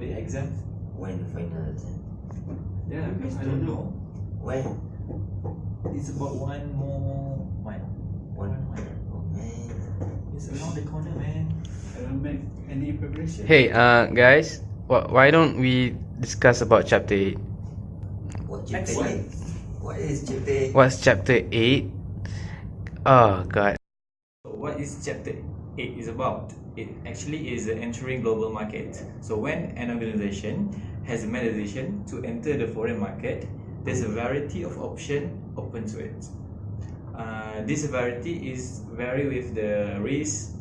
the exam. When the final exam? Yeah, You guys I don't don't know. When? It's about one more month. One month. Oh man. It's around the corner, man. I don't make any preparation. Hey, guys, why don't we discuss about chapter 8? What chapter Excellent. 8? What is chapter 8? What's chapter 8? Oh god. So what is chapter 8 is about? It actually is entering global market. So when an organization has made a decision to enter the foreign market, there's a variety of options open to it. This variety is vary with the risk,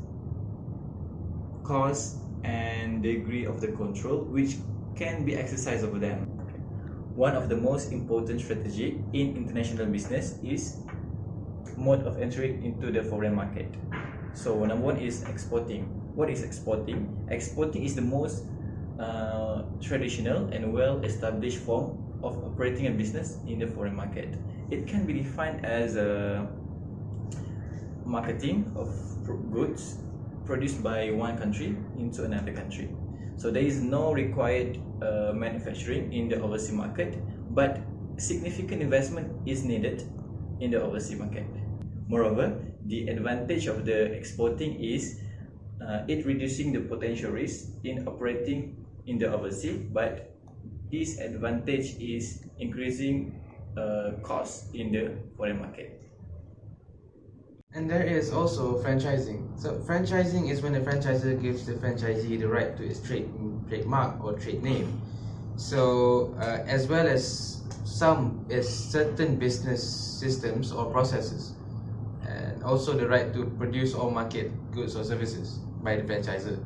cost, and degree of the control which can be exercised over them. One of the most important strategy in international business is mode of entry into the foreign market. So number one is exporting. What is exporting? Exporting is the most traditional and well-established form of operating a business in the foreign market. It can be defined as a marketing of goods produced by one country into another country. So there is no required manufacturing in the overseas market, but significant investment is needed in the overseas market. Moreover, the advantage of the exporting is it reducing the potential risk in operating in the overseas, but this advantage is increasing cost in the foreign market. And there is also franchising. So franchising is when the franchisor gives the franchisee the right to its trademark or trade name. So as well as certain business systems or processes, and also the right to produce or market goods or services by the franchisor.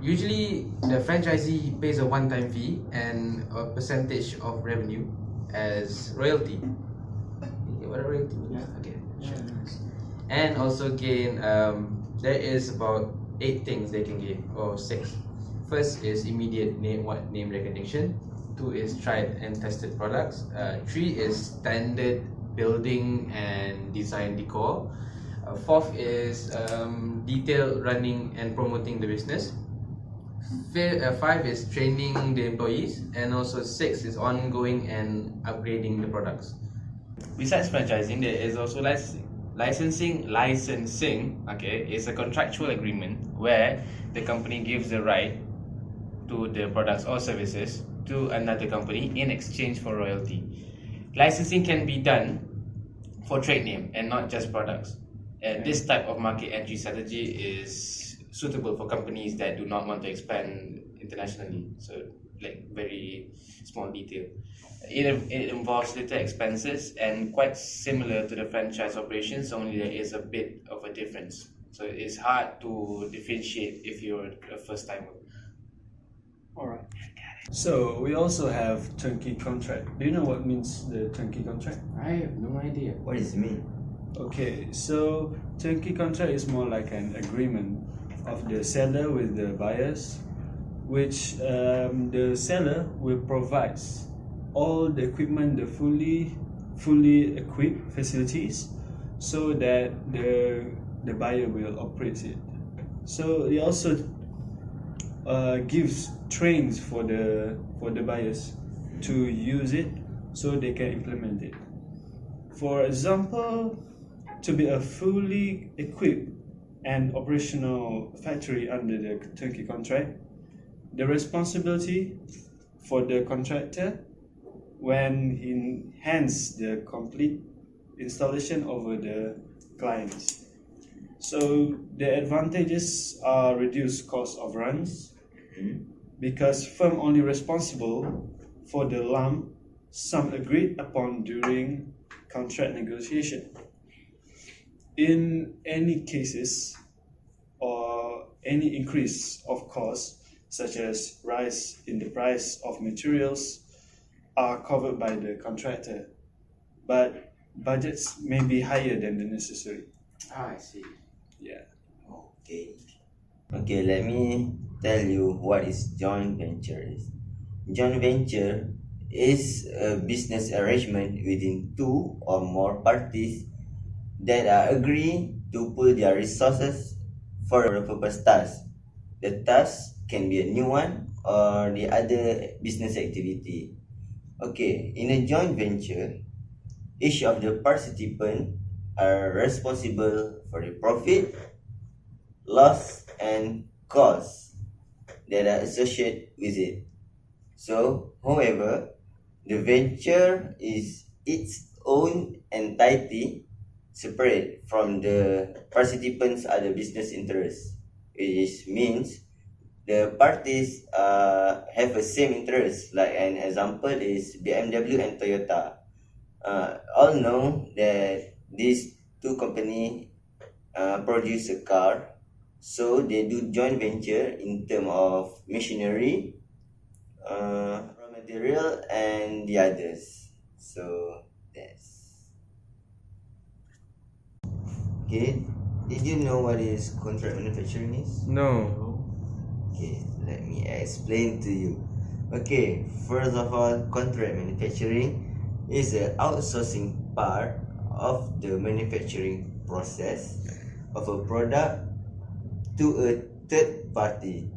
Usually the franchisee pays a one-time fee and a percentage of revenue as royalty. You get what a royalty means? Yeah. Okay. Yeah, nice. And also gain, there is about 8 things they can gain, or 6. First is immediate name recognition. 2 is tried and tested products. 3 is standard building and design decor. 4th is detailed running and promoting the business. 5 is training the employees, and also 6 is ongoing and upgrading the products. Besides franchising, there is also licensing. Licensing, okay, is a contractual agreement where the company gives the right to the products or services to another company in exchange for royalty. Licensing can be done for trade name and not just products. This type of market entry strategy is suitable for companies that do not want to expand internationally. So like very small detail. It involves little expenses and quite similar to the franchise operations, only there is a bit of a difference. So it's hard to differentiate if you're a first timer. Alright. So we also have turnkey contract. Do you know what means the turnkey contract? I have no idea. What does it mean? Okay, so turnkey contract is more like an agreement of the seller with the buyers, which the seller will provide all the equipment, the fully equipped facilities, so that the buyer will operate it. So it also gives trains for the buyers to use it, so they can implement it. For example, to be a fully equipped and operational factory under the turnkey contract, the responsibility for the contractor when he hands the complete installation over the clients. So the advantages are reduced cost of runs, because firm only responsible for the lump sum agreed upon during contract negotiation. In any cases or any increase of cost, such as rise in the price of materials, are covered by the contractor, but budgets may be higher than the necessary. I see. Yeah. Okay, let me tell you what is joint venture is. Joint venture is a business arrangement within 2 or more parties that are agree to pool their resources for a purpose task. The task can be a new one or the other business activity. Okay, in a joint venture, each of the participants are responsible for the profit, loss, and costs that are associated with it. So, however, the venture is its own entity separate from the participants' other business interests, which means the parties have the same interest. Like an example is BMW and Toyota. All know that these two companies produce a car, so they do joint venture in terms of machinery, raw material, and the others. So that's okay. Did you know what is contract manufacturing is? No. Okay, let me explain to you. Okay, first of all, contract manufacturing is the outsourcing part of the manufacturing process of a product to a third party.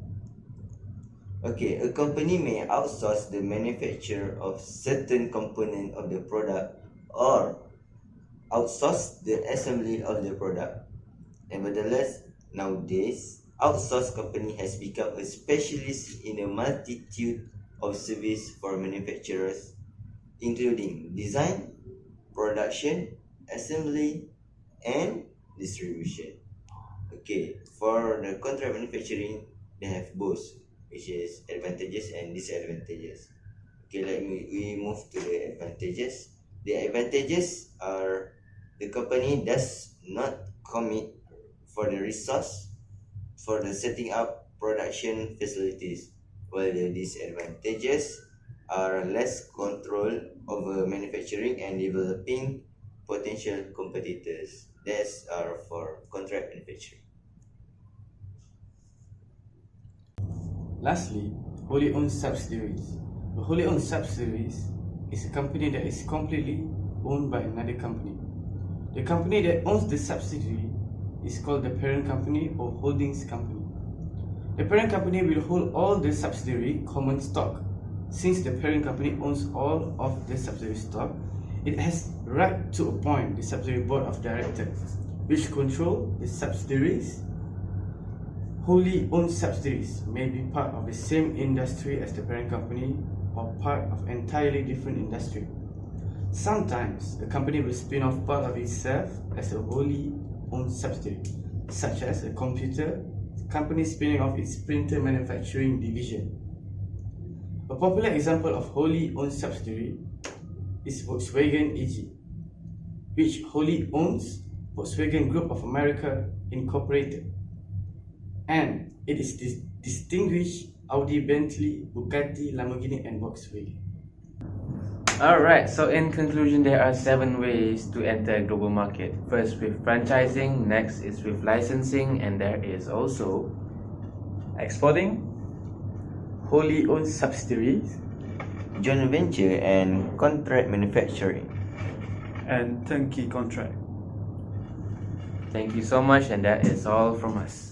Okay, a company may outsource the manufacture of certain component of the product or outsource the assembly of the product. Nevertheless, nowadays, outsourced company has become a specialist in a multitude of service for manufacturers, including design, production, assembly, and distribution. Okay, for the contract manufacturing, they have both, which is advantages and disadvantages. Okay, we move to the advantages. The advantages are the company does not commit for the resource for the setting up production facilities, while the disadvantages are less control over manufacturing and developing potential competitors. That's are for contract manufacturing. Lastly, wholly owned subsidiaries. A wholly owned subsidiaries is a company that is completely owned by another company. The company that owns the subsidiary is called the parent company or holdings company. The parent company will hold all the subsidiary common stock. Since the parent company owns all of the subsidiary stock, it has right to appoint the subsidiary board of directors, which control the subsidiaries. Wholly owned subsidiaries may be part of the same industry as the parent company or part of entirely different industry. Sometimes a company will spin off part of itself as a wholly owned subsidiary, such as a computer company spinning off its printer manufacturing division. A popular example of wholly owned subsidiary is Volkswagen AG, which wholly owns Volkswagen Group of America Incorporated, and it is distinguished Audi, Bentley, Bugatti, Lamborghini, and Volkswagen. Alright, so in conclusion, there are 7 ways to enter a global market. First with franchising, next is with licensing, and there is also exporting, Wholly owned subsidiaries, Joint venture and contract manufacturing. and turnkey contract. thank you so much, and that is all from us.